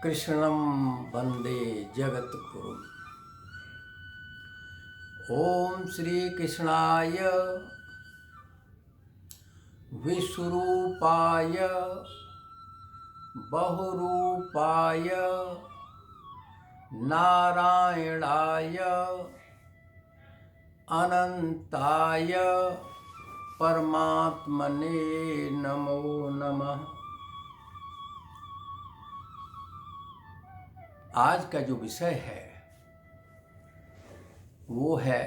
कृष्णं वंदे जगद्गुरुम्। ओम श्री कृष्णाय विश्वरूपाय बहुरूपाय नारायणाय अनंताय परमात्मने नमो नमः। आज का जो विषय है वो है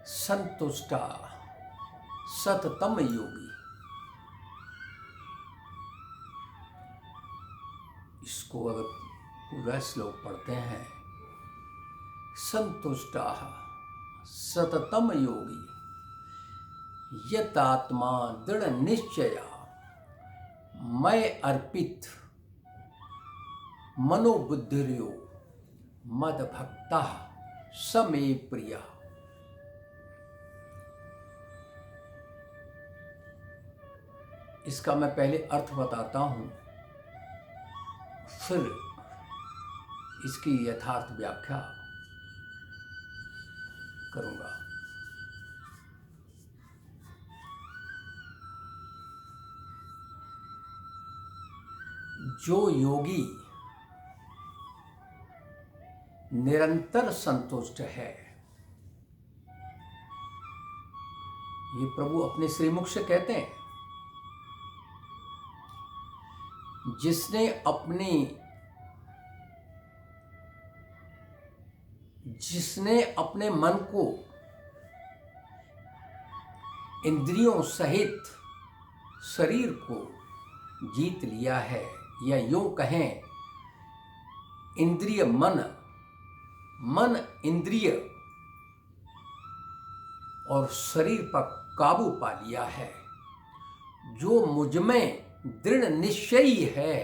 संतुष्टा सततम योगी। इसको अगर पूरा श्लोक पढ़ते हैं, संतुष्टा सततम योगी यतात्मा दृढ़ निश्चया मैं अर्पित मनोबुद्धिर्यो मद भक्ता समे प्रिया। इसका मैं पहले अर्थ बताता हूं, फिर इसकी यथार्थ व्याख्या करूंगा। जो योगी निरंतर संतुष्ट है, ये प्रभु अपने श्रीमुख से कहते हैं, जिसने अपने मन को इंद्रियों सहित शरीर को जीत लिया है, या यूं कहें इंद्रिय मन इंद्रिय और शरीर पर काबू पा लिया है, जो मुझ में दृढ़ निश्चयी है,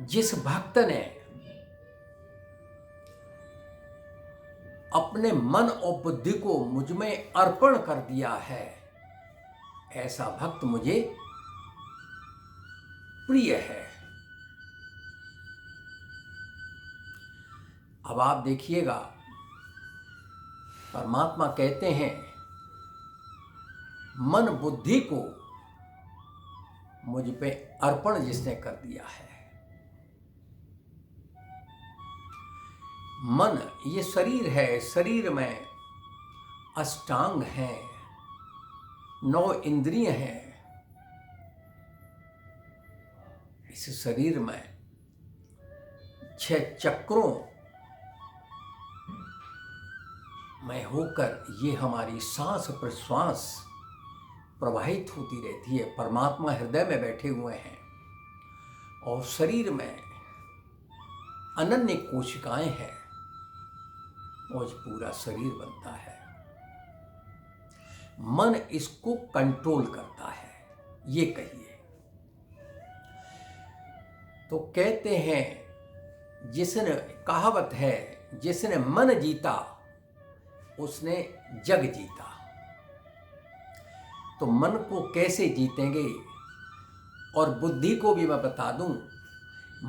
जिस भक्त ने अपने मन और बुद्धि को मुझ में अर्पण कर दिया है, ऐसा भक्त मुझे प्रिय है। अब आप देखिएगा, परमात्मा कहते हैं मन बुद्धि को मुझ पे अर्पण जिसने कर दिया है। मन ये शरीर है, शरीर में अष्टांग हैं, 9 इंद्रिय हैं। इस शरीर में 6 चक्रों में होकर ये हमारी सांस प्रश्वास प्रवाहित होती रहती है। परमात्मा हृदय में बैठे हुए हैं और शरीर में अनन्य कोशिकाएं हैं और पूरा शरीर बनता है। मन इसको कंट्रोल करता है, ये कहिए तो कहते हैं, जिसने कहावत है, जिसने मन जीता उसने जग जीता। तो मन को कैसे जीतेंगे? और बुद्धि को भी मैं बता दूं,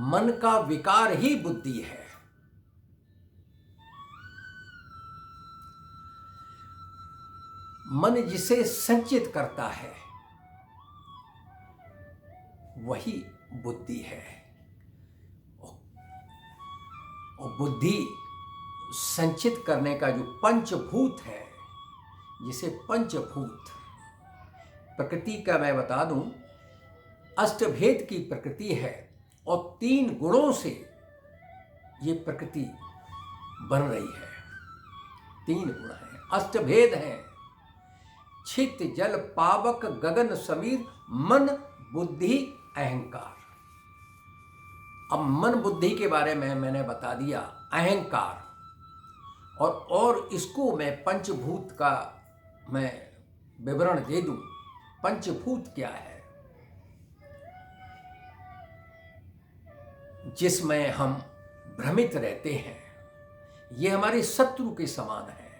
मन का विकार ही बुद्धि है। मन जिसे संचित करता है वही बुद्धि है, और बुद्धि संचित करने का जो पंचभूत है, जिसे पंचभूत प्रकृति का मैं बता दूं, अष्टभेद की प्रकृति है और 3 गुणों से ये प्रकृति बन रही है। 3 गुण हैं, अष्टभेद हैं, छित जल पावक गगन समीर मन बुद्धि अहंकार। अब मन बुद्धि के बारे में मैंने बता दिया, अहंकार, और इसको मैं पंचभूत का मैं विवरण दे दूं। पंचभूत क्या है? जिसमें हम भ्रमित रहते हैं, ये हमारे शत्रु के समान है,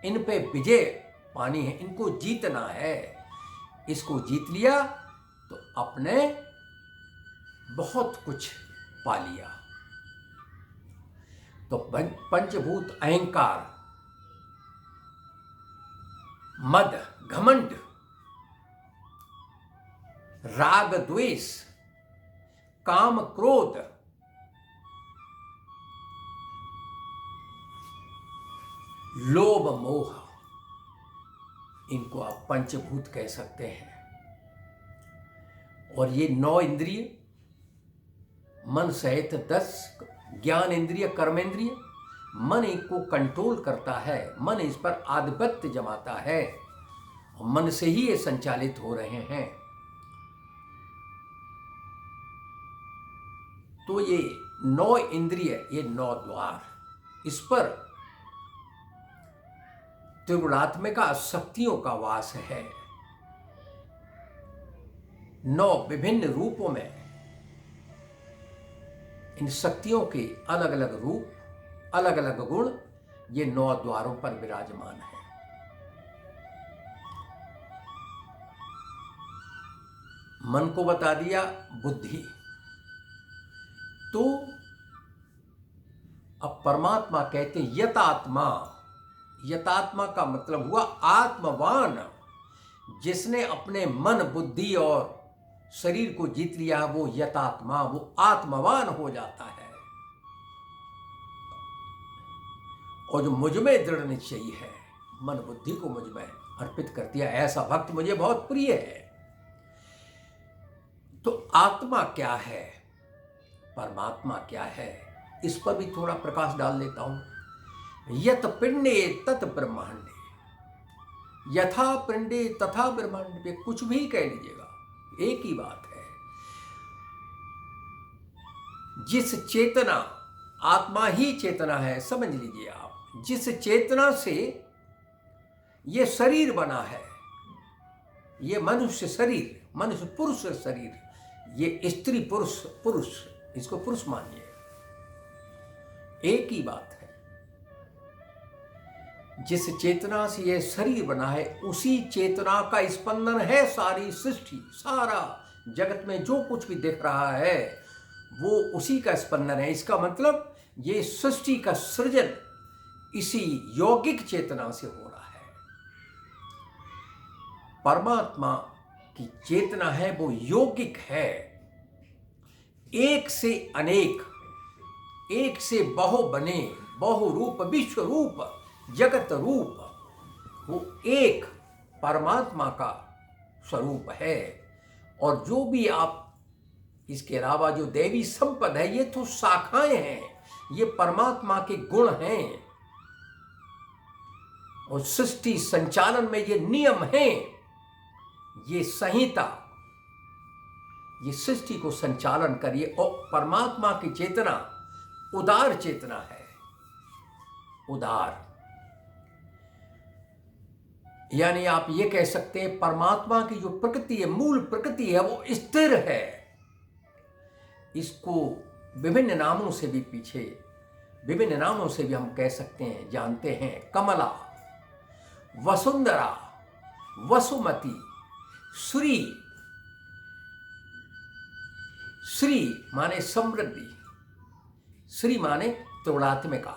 इन पे विजय पानी है, इनको जीतना है। इसको जीत लिया तो अपने बहुत कुछ पा लिया। तो पंचभूत अहंकार, मद, घमंड, राग, द्वेष, काम, क्रोध, लोभ, मोह, इनको आप पंचभूत कह सकते हैं। और ये 9 इंद्रिय, मन सहित 10 ज्ञान इंद्रिय, कर्मेंद्रिय, मन इनको कंट्रोल करता है, मन इस पर आधिपत्य जमाता है और मन से ही ये संचालित हो रहे हैं। तो ये 9 इंद्रिय, ये 9 द्वार, इस पर त्रिगुणात्मिका शक्तियों का वास है। 9 विभिन्न रूपों में इन शक्तियों के अलग अलग रूप, अलग अलग गुण ये 9 द्वारों पर विराजमान है। मन को बता दिया बुद्धि। तो अब परमात्मा कहते हैं यतात्मा। यतात्मा का मतलब हुआ आत्मवान, जिसने अपने मन, बुद्धि और शरीर को जीत लिया है, वो यतात्मा, वो आत्मवान हो जाता है। और जो मुझ में दृढ़ निश्चयी है, मन बुद्धि को मुझ में अर्पित कर दिया, ऐसा भक्त मुझे बहुत प्रिय है। तो आत्मा क्या है, परमात्मा क्या है, इस पर भी थोड़ा प्रकाश डाल देता हूं। यत पिंडे तत ब्रह्मांडे, यथा पिंडे तथा ब्रह्मांड पे, कुछ भी कह लीजिएगा, एक ही बात है। जिस चेतना, आत्मा ही चेतना है, समझ लीजिए आप, जिस चेतना से ये शरीर बना है, ये मनुष्य शरीर, मनुष्य पुरुष शरीर, ये स्त्री पुरुष, पुरुष, इसको पुरुष मानिए, एक ही बात है। जिस चेतना से ये शरीर बना है, उसी चेतना का स्पंदन है सारी सृष्टि, सारा जगत में जो कुछ भी दिख रहा है वो उसी का स्पंदन है। इसका मतलब ये सृष्टि का सृजन इसी यौगिक चेतना से हो रहा है। परमात्मा की चेतना है वो यौगिक है, एक से अनेक, एक से बहु बने, बहु रूप, विश्व रूप, जगत रूप, वो एक परमात्मा का स्वरूप है। और जो भी आप इसके अलावा जो दैवी संपद है, ये तो शाखाएं हैं, ये परमात्मा के गुण हैं। और सृष्टि संचालन में ये नियम हैं, ये संहिता, ये सृष्टि को संचालन करिए। और परमात्मा की चेतना उदार चेतना है, उदार, यानी आप ये कह सकते हैं परमात्मा की जो प्रकृति है, मूल प्रकृति है, वो स्थिर है। इसको विभिन्न नामों से भी, पीछे विभिन्न नामों से भी हम कह सकते हैं, जानते हैं। कमला, वसुंधरा, वसुमती, श्री, श्री माने समृद्धि, श्री माने त्रिगुणात्मिका,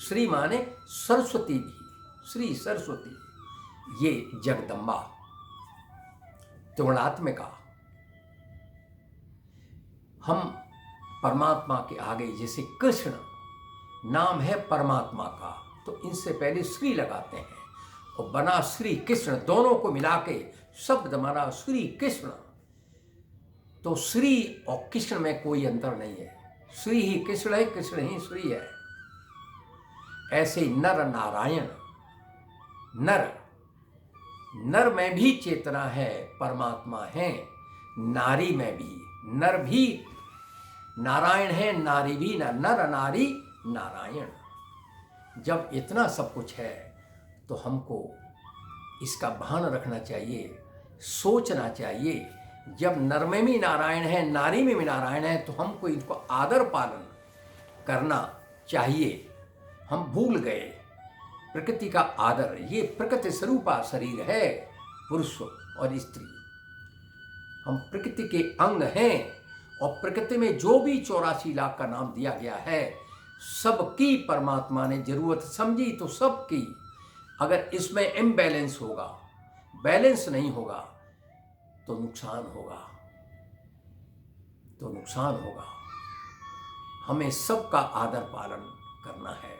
श्री माने सरस्वती भी, श्री सरस्वती, ये जगदम्बा, त्रिगुणात्मिका। हम परमात्मा के आगे, जैसे कृष्ण नाम है परमात्मा का, तो इनसे पहले श्री लगाते हैं और बना श्री कृष्ण, दोनों को मिला के शब्द बना श्री कृष्ण। तो श्री और कृष्ण में कोई अंतर नहीं है, श्री ही कृष्ण है, कृष्ण ही श्री है। ऐसे नर नारायण, नर, नर में भी चेतना है, परमात्मा है, नारी में भी, नर भी नारायण है, नारी भी नर, नारी नारायण। जब इतना सब कुछ है तो हमको इसका भान रखना चाहिए, सोचना चाहिए। जब नर में भी नारायण है, नारी में भी नारायण है, तो हमको इनको आदर पालन करना चाहिए। हम भूल गए प्रकृति का आदर। ये प्रकृति स्वरूपा शरीर है, पुरुष और स्त्री, हम प्रकृति के अंग हैं और प्रकृति में जो भी 84 लाख का नाम दिया गया है सबकी परमात्मा ने जरूरत समझी तो सबकी। अगर इसमें इम्बैलेंस होगा, बैलेंस नहीं होगा तो नुकसान होगा, तो नुकसान होगा। हमें सबका आदर पालन करना है।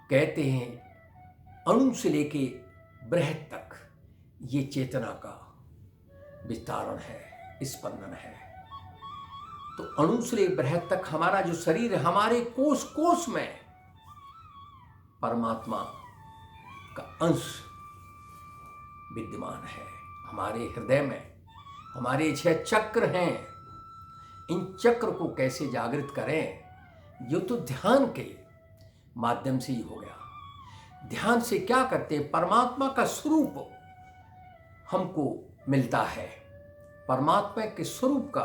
कहते हैं अणु से लेके बृहद तक ये चेतना का विस्तारण है, स्पंदन है। तो अणु से लेकर बृहद तक हमारा जो शरीर है, हमारे कोष कोष में परमात्मा का अंश विद्यमान है। हमारे हृदय में हमारे 6 चक्र हैं। इन चक्र को कैसे जागृत करें, ये तो ध्यान के माध्यम से ही हो गया। ध्यान से क्या करते हैं, परमात्मा का स्वरूप हमको मिलता है, परमात्मा के स्वरूप का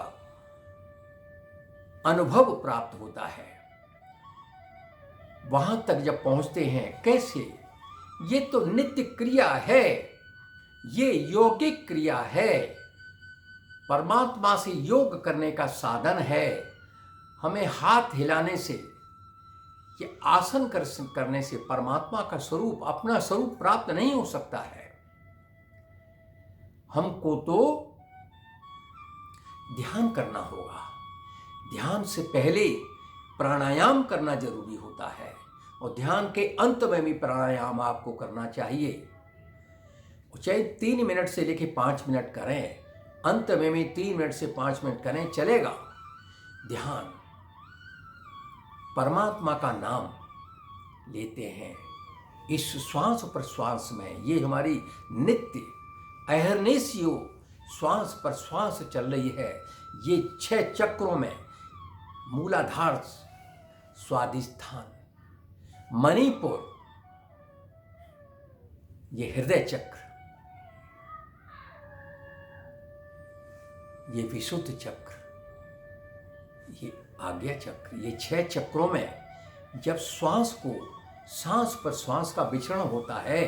अनुभव प्राप्त होता है। वहां तक जब पहुंचते हैं, कैसे, ये तो नित्य क्रिया है, ये यौगिक क्रिया है, परमात्मा से योग करने का साधन है। हमें हाथ हिलाने से, ये आसन करने से परमात्मा का स्वरूप, अपना स्वरूप प्राप्त नहीं हो सकता है। हमको तो ध्यान करना होगा। ध्यान से पहले प्राणायाम करना जरूरी होता है और ध्यान के अंत में भी प्राणायाम आपको करना चाहिए। चाहे 3 मिनट से लेके 5 मिनट करें, अंत में भी 3 मिनट से 5 मिनट करें, चलेगा। ध्यान, परमात्मा का नाम लेते हैं इस श्वास प्रश्वास में। ये हमारी नित्य अहर्निशो श्वास प्रश्वास चल रही है। ये 6 चक्रों में मूलाधार, स्वादिष्ठान, मणिपुर, ये हृदय चक्र, ये विशुद्ध चक्र, ये आज्ञा चक्र, ये 6 चक्रों में जब श्वास को, सांस पर श्वास का विचरण होता है,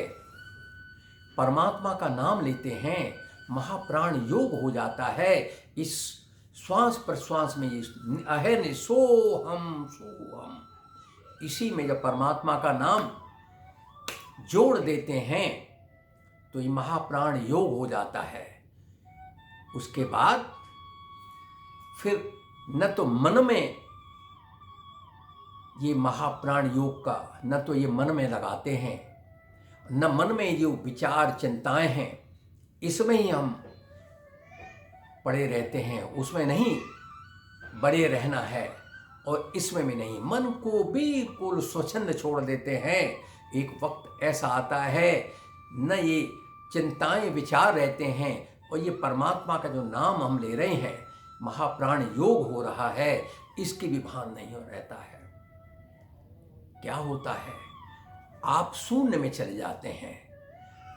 परमात्मा का नाम लेते हैं, महाप्राण योग हो जाता है। इस श्वास प्रश्वास में ये अहर्निशो सोहम सोहम, इसी में जब परमात्मा का नाम जोड़ देते हैं तो ये महाप्राण योग हो जाता है। उसके बाद फिर न तो मन में ये महाप्राण योग का, न तो ये मन में लगाते हैं, न मन में जो विचार चिंताएं हैं इसमें ही हम पड़े रहते हैं, उसमें नहीं बड़े रहना है और इसमें भी नहीं। मन को बिल्कुल स्वच्छंद छोड़ देते हैं। एक वक्त ऐसा आता है न ये चिंताएं विचार रहते हैं और ये परमात्मा का जो नाम हम ले रहे हैं, महाप्राण योग हो रहा है, इसकी भी भान नहीं हो रहता है। क्या होता है, आप शून्य में चले जाते हैं।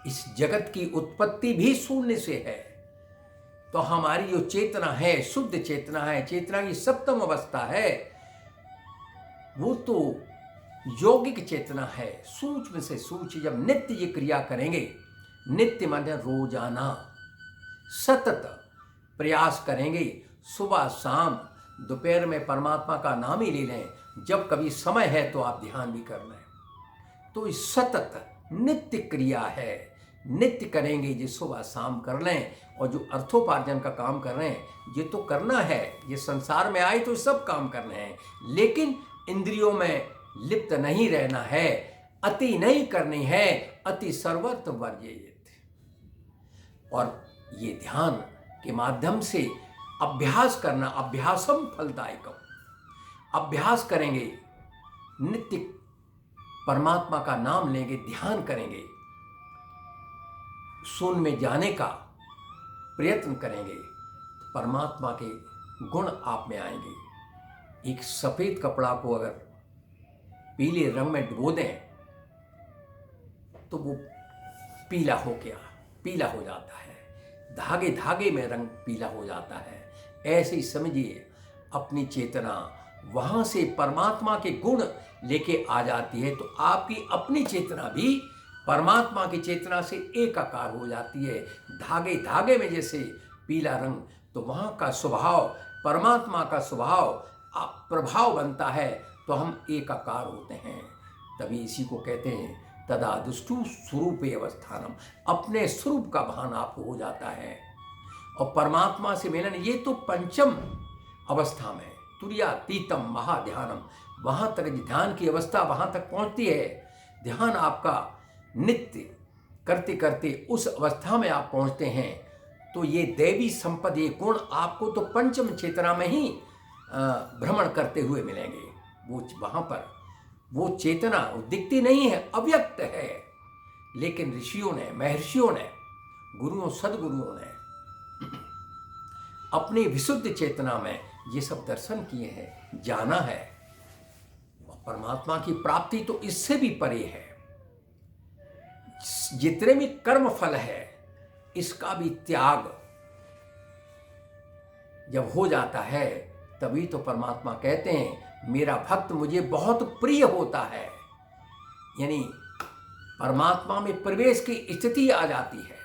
इस जगत की उत्पत्ति भी शून्य से है। तो हमारी जो चेतना है, शुद्ध चेतना है, चेतना की सप्तम अवस्था है, वो तो यौगिक चेतना है, सूक्ष्म से सूक्ष्म। जब नित्य ये क्रिया करेंगे, नित्य माने रोजाना सतत प्रयास करेंगे, सुबह शाम दोपहर में परमात्मा का नाम ही ले लें, जब कभी समय है तो आप ध्यान भी कर लें। तो इस सतत नित्य क्रिया है, नित्य करेंगे, जो सुबह शाम कर लें। और जो अर्थोपार्जन का काम कर रहे हैं, ये तो करना है, ये संसार में आए तो सब काम करने हैं, लेकिन इंद्रियों में लिप्त नहीं रहना है, अति नहीं करनी है, अति सर्वत्र वर्जेयेत। और ये ध्यान के माध्यम से अभ्यास करना, अभ्यासम फलदायकम, अभ्यास करेंगे, नित्य परमात्मा का नाम लेंगे, ध्यान करेंगे, शून्य में जाने का प्रयत्न करेंगे, परमात्मा के गुण आप में आएंगे। एक सफेद कपड़ा को अगर पीले रंग में डुबो दें तो वो पीला हो जाता है, धागे धागे में रंग पीला हो जाता है। ऐसे ही समझिए, अपनी चेतना वहां से परमात्मा के गुण लेके आ जाती है, तो आपकी अपनी चेतना भी परमात्मा की चेतना से एकाकार हो जाती है। धागे धागे में जैसे पीला रंग, तो वहाँ का स्वभाव, परमात्मा का स्वभाव प्रभाव बनता है, तो हम एकाकार होते हैं। तभी इसी को कहते हैं तदा दुष्टु स्वरूपे अवस्थानम, अपने स्वरूप का भान आपको हो जाता है। और परमात्मा से मिलन, ये तो पंचम अवस्था में तुर्यातीतम महाध्यानम, वहाँ तक ध्यान की अवस्था वहाँ तक पहुँचती है। ध्यान आपका नित्य करते करते उस अवस्था में आप पहुँचते हैं, तो ये दैवी संपद, ये गुण आपको तो पंचम चेतना में ही भ्रमण करते हुए मिलेंगे। वो वहाँ पर वो चेतना वो दिखती नहीं है, अव्यक्त है, लेकिन ऋषियों ने, महर्षियों ने, गुरुओं सदगुरुओं ने अपनी विशुद्ध चेतना में ये सब दर्शन किए हैं, जाना है। और परमात्मा की प्राप्ति तो इससे भी परे है। जितने भी कर्म फल है, इसका भी त्याग जब हो जाता है, तभी तो परमात्मा कहते हैं मेरा भक्त मुझे बहुत प्रिय होता है। यानी परमात्मा में प्रवेश की स्थिति आ जाती है।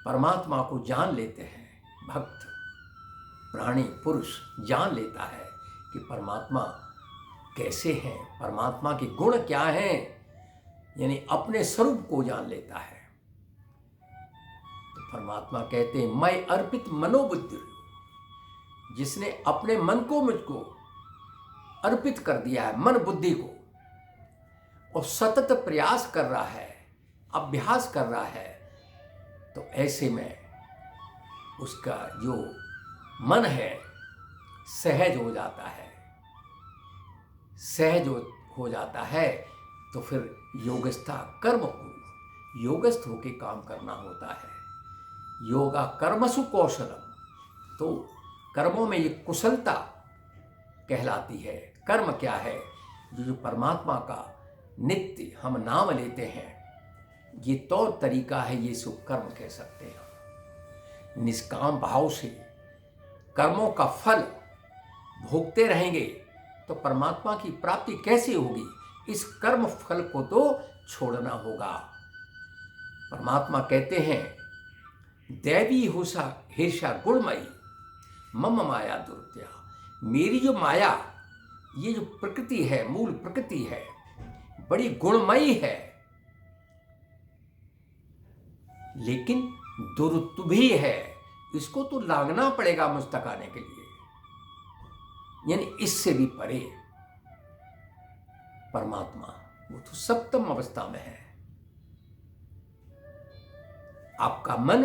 परमात्मा को जान लेते हैं भक्त, प्राणी पुरुष जान लेता है कि परमात्मा कैसे हैं, परमात्मा के गुण क्या हैं, यानी अपने स्वरूप को जान लेता है। तो परमात्मा कहते हैं मैं अर्पित मनोबुद्धि, जिसने अपने मन को मुझको अर्पित कर दिया है, मन बुद्धि को, और सतत प्रयास कर रहा है, अभ्यास कर रहा है, तो ऐसे में उसका जो मन है सहज हो जाता है। सहज हो जाता है तो फिर योगस्था कर्म को योगस्थ होके काम करना होता है। योगा कर्मसु कौशलम, तो कर्मों में ये कुशलता कहलाती है। कर्म क्या है? जो परमात्मा का नित्य हम नाम लेते हैं, ये तौर तरीका है, ये सो कर्म कह सकते हैं। निष्काम भाव से कर्मों का फल भोगते रहेंगे तो परमात्मा की प्राप्ति कैसे होगी? इस कर्म फल को तो छोड़ना होगा। परमात्मा कहते हैं दैवी हिर्षा गुणमयी मम माया दुर्त्या, मेरी जो माया, ये जो प्रकृति है, मूल प्रकृति है, बड़ी गुणमयी है, लेकिन दुरुत्त भी है। इसको तो लांघना पड़ेगा मुझ तक आने के लिए। यानी इससे भी परे परमात्मा, वो तो सप्तम अवस्था में है। आपका मन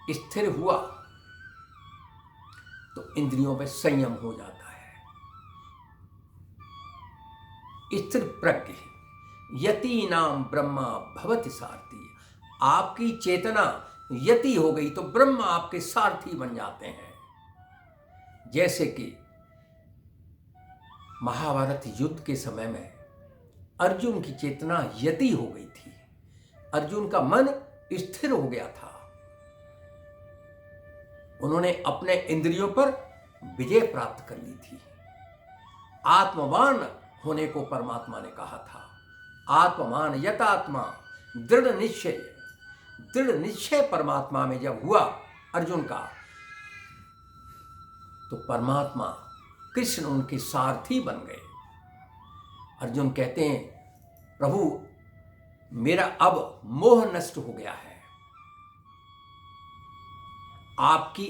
स्थिर हुआ तो इंद्रियों में संयम हो जाता है। स्थिर प्रज्ञ यति नाम ब्रह्मा भवति सारथी, आपकी चेतना यति हो गई तो ब्रह्म आपके सारथी बन जाते हैं। जैसे कि महाभारत युद्ध के समय में अर्जुन की चेतना यति हो गई थी, अर्जुन का मन स्थिर हो गया था। उन्होंने अपने इंद्रियों पर विजय प्राप्त कर ली थी। आत्मवान होने को परमात्मा ने कहा था। आत्मवान यतात्मा दृढ़ निश्चय, दृढ़ निश्चय परमात्मा में जब हुआ अर्जुन का, तो परमात्मा कृष्ण उनके सारथी बन गए। अर्जुन कहते हैं प्रभु मेरा अब मोह नष्ट हो गया है, आपकी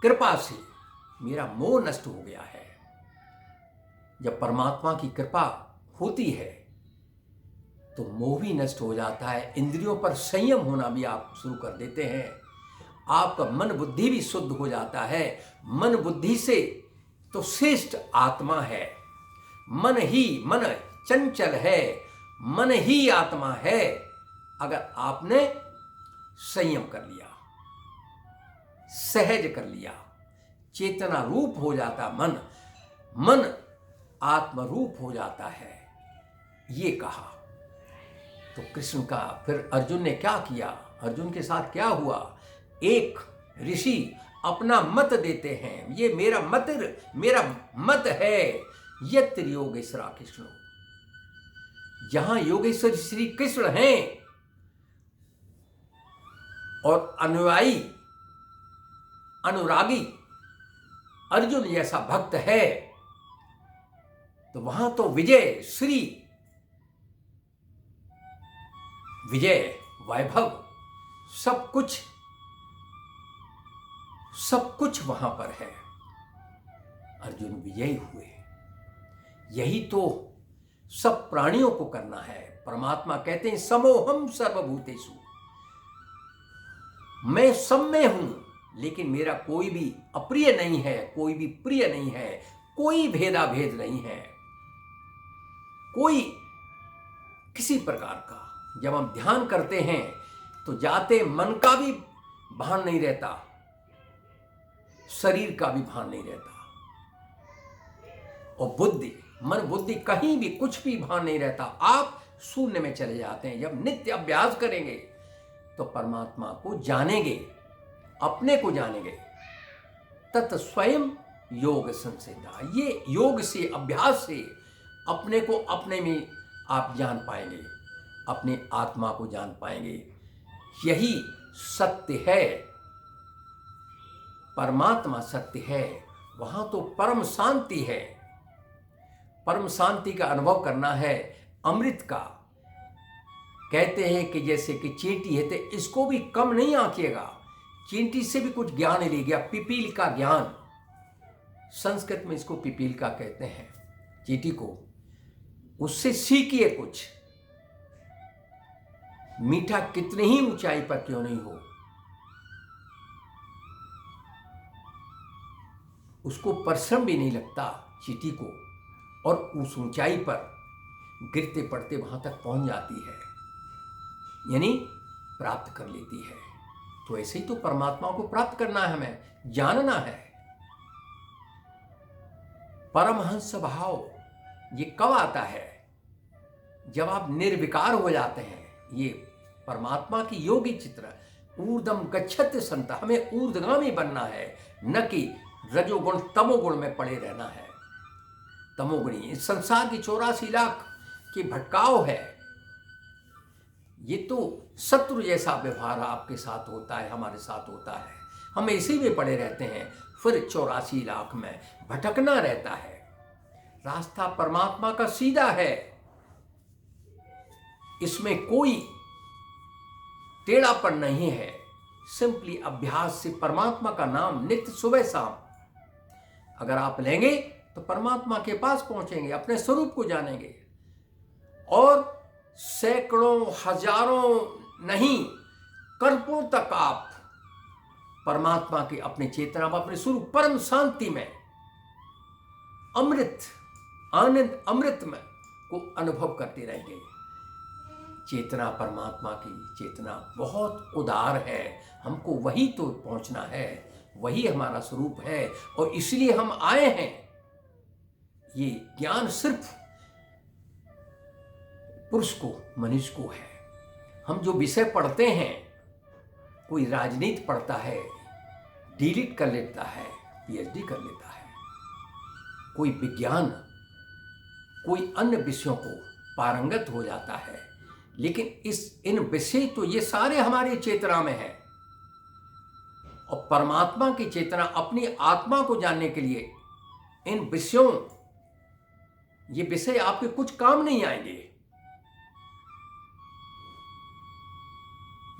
कृपा से मेरा मोह नष्ट हो गया है। जब परमात्मा की कृपा होती है तो मोह भी नष्ट हो जाता है, इंद्रियों पर संयम होना भी आप शुरू कर देते हैं, आपका मन बुद्धि भी शुद्ध हो जाता है। मन बुद्धि से तो श्रेष्ठ आत्मा है। मन चंचल है, मन ही आत्मा है। अगर आपने संयम कर लिया, सहज कर लिया, चेतना रूप हो जाता मन आत्म रूप हो जाता है, ये कहा। तो कृष्ण का फिर अर्जुन ने क्या किया, अर्जुन के साथ क्या हुआ? एक ऋषि अपना मत देते हैं, ये मेरा मत है, यत्र योगेश्वरा कृष्ण, जहां योगेश्वर श्री कृष्ण हैं और अनुयायी अनुरागी अर्जुन जैसा भक्त है, तो वहां तो विजय श्री विजय वैभव सब कुछ वहां पर है। अर्जुन विजयी हुए। यही तो सब प्राणियों को करना है। परमात्मा कहते हैं समोहम सर्वभूतेषु, मैं सब में हूं, लेकिन मेरा कोई भी अप्रिय नहीं है, कोई भी प्रिय नहीं है, कोई भेदाभेद नहीं है, कोई किसी प्रकार का। जब हम ध्यान करते हैं तो जाते मन का भी भान नहीं रहता, शरीर का भी भान नहीं रहता, और बुद्धि मन बुद्धि कहीं भी कुछ भी भान नहीं रहता। आप शून्य में चले जाते हैं। जब नित्य अभ्यास करेंगे तो परमात्मा को जानेंगे, अपने को जानेंगे। तत् स्वयं योग संसिद्धा, ये योग से अभ्यास से अपने को अपने में आप जान पाएंगे, अपने आत्मा को जान पाएंगे। यही सत्य है, परमात्मा सत्य है। वहां तो परम शांति है। परम शांति का अनुभव करना है, अमृत का। कहते हैं कि जैसे कि चींटी है, तो इसको भी कम नहीं आंकिएगा। चींटी से भी कुछ ज्ञान ले गया, पिपील का ज्ञान। संस्कृत में इसको पिपील का कहते हैं, चींटी को। उससे सीखिए कुछ। मीठा कितनी ही ऊंचाई पर क्यों नहीं हो, उसको परिश्रम भी नहीं लगता चींटी को, और उस ऊंचाई पर गिरते पड़ते वहां तक पहुंच जाती है, यानी प्राप्त कर लेती है। तो ऐसे ही तो परमात्मा को प्राप्त करना है, हमें जानना है। परमहंस भाव ये कब आता है? जब आप निर्विकार हो जाते हैं। ये परमात्मा की योगी चित्र। ऊर्ध्वम गच्छति संत, हमें ऊर्ध्वगामी बनना है, न कि रजोगुण तमोगुण में पड़े रहना है। तमोगुणी इस संसार की 84 लाख की भटकाव है। ये तो शत्रु जैसा व्यवहार आपके साथ होता है, हमारे साथ होता है। हम ऐसे में पड़े रहते हैं, फिर 84 लाख में भटकना रहता है। रास्ता परमात्मा का सीधा है, इसमें कोई टेढ़ापन नहीं है। सिंपली अभ्यास से परमात्मा का नाम नित्य सुबह शाम अगर आप लेंगे तो परमात्मा के पास पहुंचेंगे, अपने स्वरूप को जानेंगे। और सैकड़ों हजारों नहीं, कल्पों तक आप परमात्मा के अपने चेतना में, अपने स्वरूप परम शांति में, अमृत आनंद अमृत में को अनुभव करते रहेंगे। चेतना परमात्मा की चेतना बहुत उदार है, हमको वही तो पहुंचना है, वही हमारा स्वरूप है, और इसलिए हम आए हैं। ये ज्ञान सिर्फ पुरुष को, मनुष्य को है। हम जो विषय पढ़ते हैं, कोई राजनीति पढ़ता है, डीलिट कर लेता है, पीएचडी कर लेता है, कोई विज्ञान, कोई अन्य विषयों को पारंगत हो जाता है, लेकिन इन विषय तो ये सारे हमारी चेतना में है। और परमात्मा की चेतना, अपनी आत्मा को जानने के लिए इन विषयों, ये विषय आपके कुछ काम नहीं आएंगे।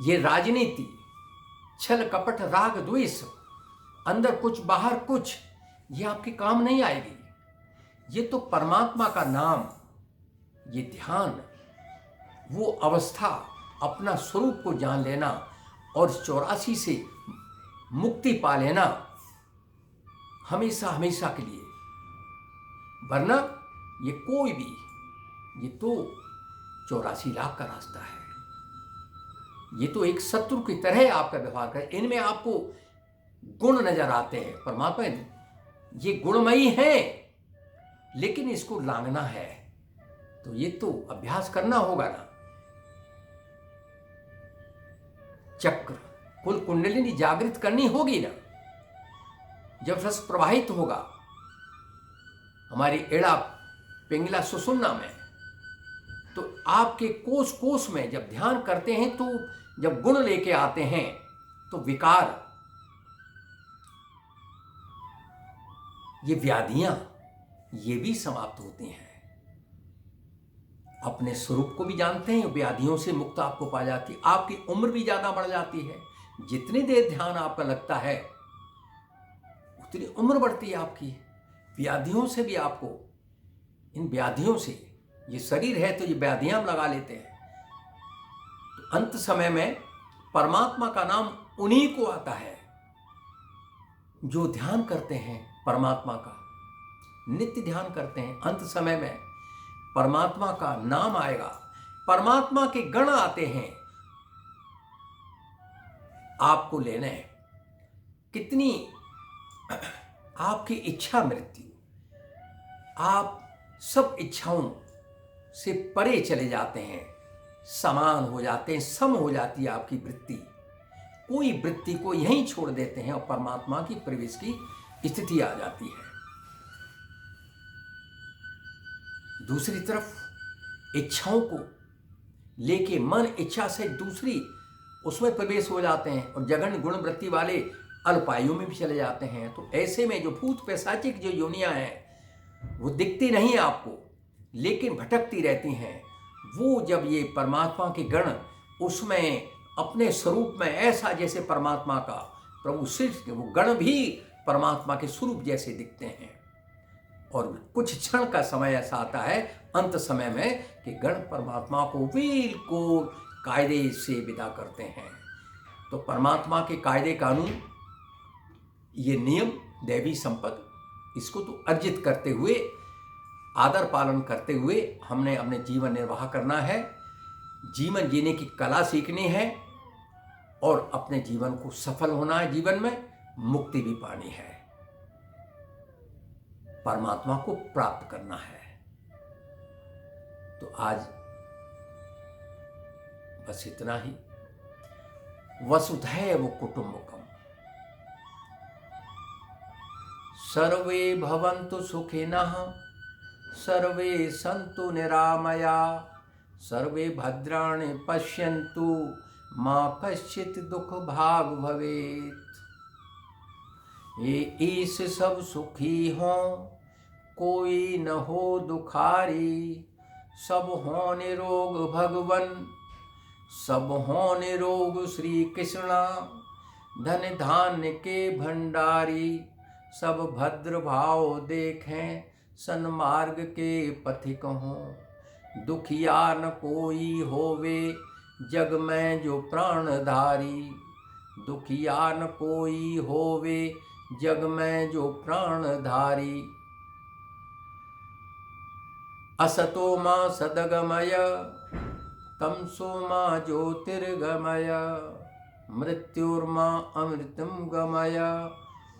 ये राजनीति, छल कपट राग द्वेष, अंदर कुछ बाहर कुछ, ये आपके काम नहीं आएगी। ये तो परमात्मा का नाम, ये ध्यान, वो अवस्था, अपना स्वरूप को जान लेना और 84 से मुक्ति पा लेना हमेशा हमेशा के लिए। वरना ये कोई भी, ये तो 84 लाख का रास्ता है। ये तो एक शत्रु की तरह आपका व्यवहार करे। इनमें आपको गुण नजर आते हैं। परमात्मा ये गुणमयी है, लेकिन इसको लांघना है तो ये तो अभ्यास करना होगा ना। चक्र, कुल कुंडलिनी जागृत करनी होगी ना। जब रस प्रवाहित होगा हमारी एड़ा पिंगला सुषुम्ना में, तो आपके कोष कोष में जब ध्यान करते हैं तो जब गुण लेके आते हैं तो विकार, ये व्याधियां, ये भी समाप्त होती हैं। अपने स्वरूप को भी जानते हैं, व्याधियों से मुक्त आपको पा जाती है। आपकी उम्र भी ज्यादा बढ़ जाती है। जितनी देर ध्यान आपका लगता है उतनी उम्र बढ़ती है आपकी। व्याधियों से भी आपको, इन व्याधियों से, ये शरीर है तो ये व्याधियां हम लगा लेते हैं। तो अंत समय में परमात्मा का नाम उन्हीं को आता है जो ध्यान करते हैं परमात्मा का, नित्य ध्यान करते हैं। अंत समय में परमात्मा का नाम आएगा, परमात्मा के गण आते हैं आपको लेने। कितनी आपकी इच्छा मृत्यु, आप सब इच्छाओं से परे चले जाते हैं, समान हो जाते हैं, सम हो जाती है आपकी वृत्ति। कोई वृत्ति को यहीं छोड़ देते हैं और परमात्मा की प्रवेश की स्थिति आ जाती है। दूसरी तरफ इच्छाओं को लेके मन इच्छा से दूसरी उसमें प्रवेश हो जाते हैं और जघन्य गुण वृत्ति वाले अल्पायु में भी चले जाते हैं। तो ऐसे में जो भूत पैशाचिक जो योनियां हैं वो दिखती नहीं आपको, लेकिन भटकती रहती हैं। वो जब ये परमात्मा के गण उसमें अपने स्वरूप में ऐसा जैसे परमात्मा का प्रभु सृष्टि, वो गण भी परमात्मा के स्वरूप जैसे दिखते हैं। और कुछ क्षण का समय ऐसा आता है अंत समय में कि गण परमात्मा को बिल्कुल कायदे से विदा करते हैं। तो परमात्मा के कायदे कानून, ये नियम, दैवी संपत्ति, इसको तो अर्जित करते हुए, आदर पालन करते हुए हमने अपने जीवन निर्वाह करना है। जीवन जीने की कला सीखनी है और अपने जीवन को सफल होना है, जीवन में मुक्ति भी पानी है, परमात्मा को प्राप्त करना है। तो आज बस इतना ही। वसुधैव कुटुंबकम, सर्वे भवन्तु सुखिनः, सर्वे सन्तु निरामया, सर्वे भद्राणि पश्यन्तु मा कश्चित् दुख भाग भवेत्। ये ईश सब सुखी हों, कोई न हो दुखारी, सब हों निरोग भगवन, सब हों निरोग श्री कृष्णा, धन धान्य के भंडारी, सब भद्र भाव देखें, सन्मार्ग के पथिक हों। दुखिया न कोई होवे, जग में जो प्राणधारी, दुखिया न कोई होवे, जग में जो प्राणधारी। असतो मा सदगमय, तमसो मा ज्योतिर्गमय, मृत्युर्मा अमृतम गमय।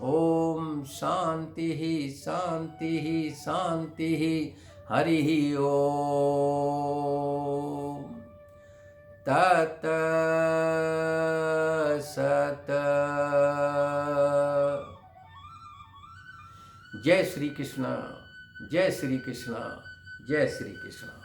ओम शांति ही शांति ही शांति ही। हरि ओम तत् सत। जय श्री कृष्ण, जय श्री कृष्ण, जय श्री कृष्ण।